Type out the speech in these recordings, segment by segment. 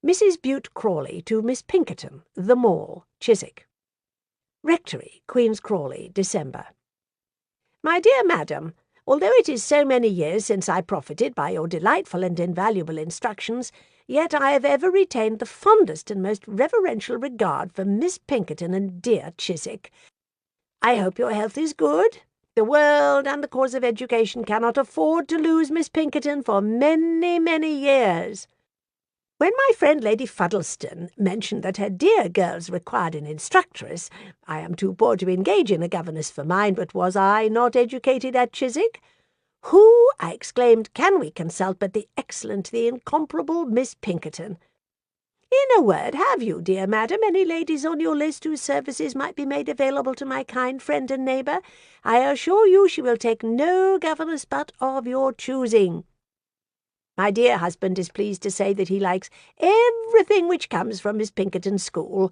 Mrs. Bute Crawley to Miss Pinkerton, The Mall, Chiswick. Rectory, Queen's Crawley, December. My dear Madam, although it is so many years since I profited by your delightful and invaluable instructions, yet I have ever retained the fondest and most reverential regard for Miss Pinkerton and dear Chiswick. I hope your health is good. The world and the cause of education cannot afford to lose Miss Pinkerton for many, many years. When my friend Lady Fuddleston mentioned that her dear girls required an instructress, I am too poor to engage in a governess for mine, but was I not educated at Chiswick? Who, I exclaimed, can we consult but the excellent, the incomparable Miss Pinkerton? In a word, have you, dear madam, any ladies on your list whose services might be made available to my kind friend and neighbour? I assure you she will take no governess but of your choosing. My dear husband is pleased to say that he likes everything which comes from Miss Pinkerton's school.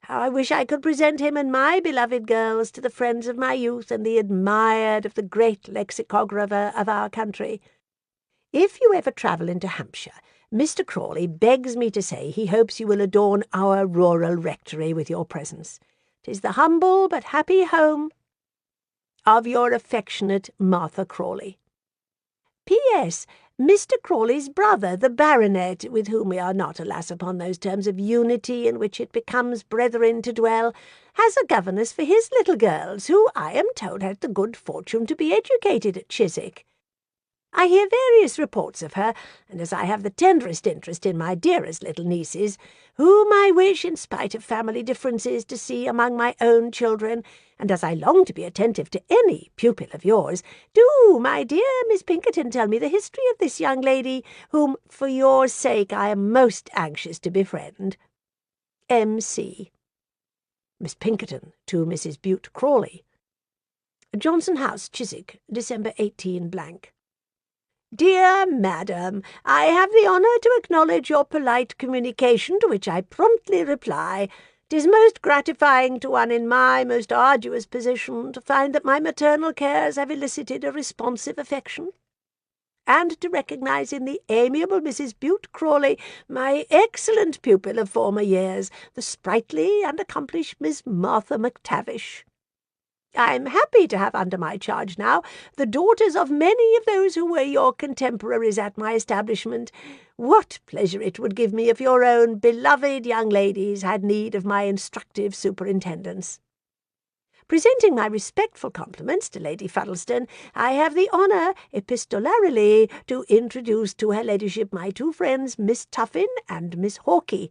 How I wish I could present him and my beloved girls to the friends of my youth and the admired of the great lexicographer of our country. If you ever travel into Hampshire, Mr. Crawley begs me to say he hopes you will adorn our rural rectory with your presence. 'Tis the humble but happy home of your affectionate Martha Crawley. P.S. Mr. Crawley's brother, the baronet, with whom we are not, alas, upon those terms of unity in which it becomes brethren to dwell, has a governess for his little girls, who, I am told, had the good fortune to be educated at Chiswick. I hear various reports of her, and as I have the tenderest interest in my dearest little nieces, whom I wish, in spite of family differences, to see among my own children, and as I long to be attentive to any pupil of yours, do, my dear Miss Pinkerton, tell me the history of this young lady, whom, for your sake, I am most anxious to befriend. M.C. Miss Pinkerton to Mrs. Bute Crawley. Johnson House, Chiswick, December 18 blank. Dear Madam, I have the honour to acknowledge your polite communication, to which I promptly reply. 'Tis most gratifying to one in my most arduous position to find that my maternal cares have elicited a responsive affection, and to recognise in the amiable Mrs. Bute Crawley my excellent pupil of former years, the sprightly and accomplished Miss Martha McTavish. I am happy to have under my charge now the daughters of many of those who were your contemporaries at my establishment. What pleasure it would give me if your own beloved young ladies had need of my instructive superintendence. Presenting my respectful compliments to Lady Fuddleston, I have the honour, epistolarily, to introduce to her ladyship my two friends, Miss Tuffin and Miss Hawkey.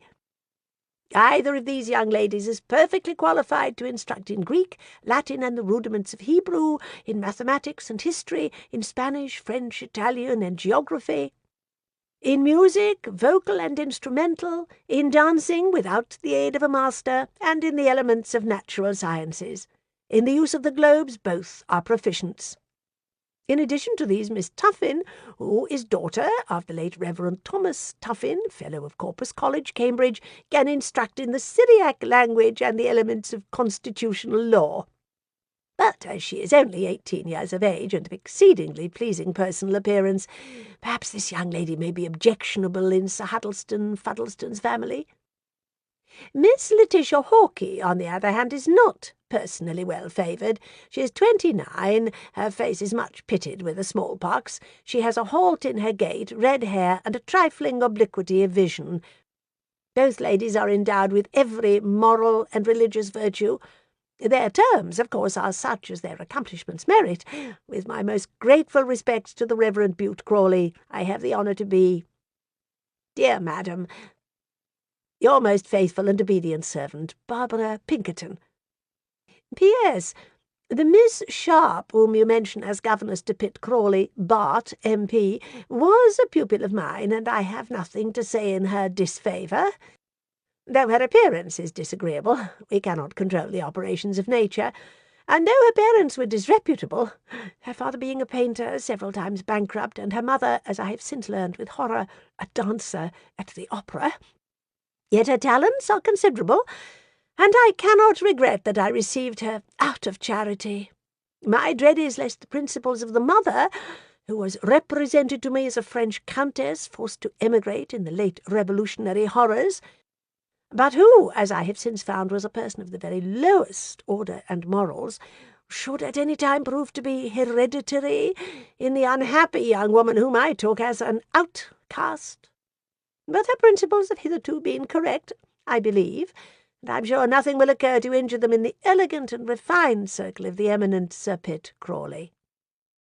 Either of these young ladies is perfectly qualified to instruct in Greek, Latin, and the rudiments of Hebrew, in mathematics and history, in Spanish, French, Italian, and geography, in music, vocal and instrumental, in dancing without the aid of a master, and in the elements of natural sciences. In the use of the globes, both are proficients. In addition to these, Miss Tuffin, who is daughter of the late Reverend Thomas Tuffin, Fellow of Corpus College, Cambridge, can instruct in the Syriac language and the elements of constitutional law. But as she is only 18 years of age and of exceedingly pleasing personal appearance, perhaps this young lady may be objectionable in Sir Huddleston Fuddleston's family. Miss Letitia Hawkey, on the other hand, is not personally well favoured. She is 29, her face is much pitted with the smallpox, she has a halt in her gait, red hair, and a trifling obliquity of vision. Both ladies are endowed with every moral and religious virtue. Their terms, of course, are such as their accomplishments merit. With my most grateful respects to the Reverend Bute Crawley, I have the honour to be, dear Madam, your most faithful and obedient servant, Barbara Pinkerton. P.S. The Miss Sharp, whom you mention as governess to Pitt Crawley, Bart, M.P., was a pupil of mine, and I have nothing to say in her disfavour. Though her appearance is disagreeable, we cannot control the operations of nature, and though her parents were disreputable, her father being a painter, several times bankrupt, and her mother, as I have since learned with horror, a dancer at the opera, yet her talents are considerable, and I cannot regret that I received her out of charity. My dread is lest the principles of the mother, who was represented to me as a French countess forced to emigrate in the late revolutionary horrors, but who, as I have since found, was a person of the very lowest order and morals, should at any time prove to be hereditary in the unhappy young woman whom I took as an outcast. But her principles have hitherto been correct, I believe, and I'm sure nothing will occur to injure them in the elegant and refined circle of the eminent Sir Pitt Crawley.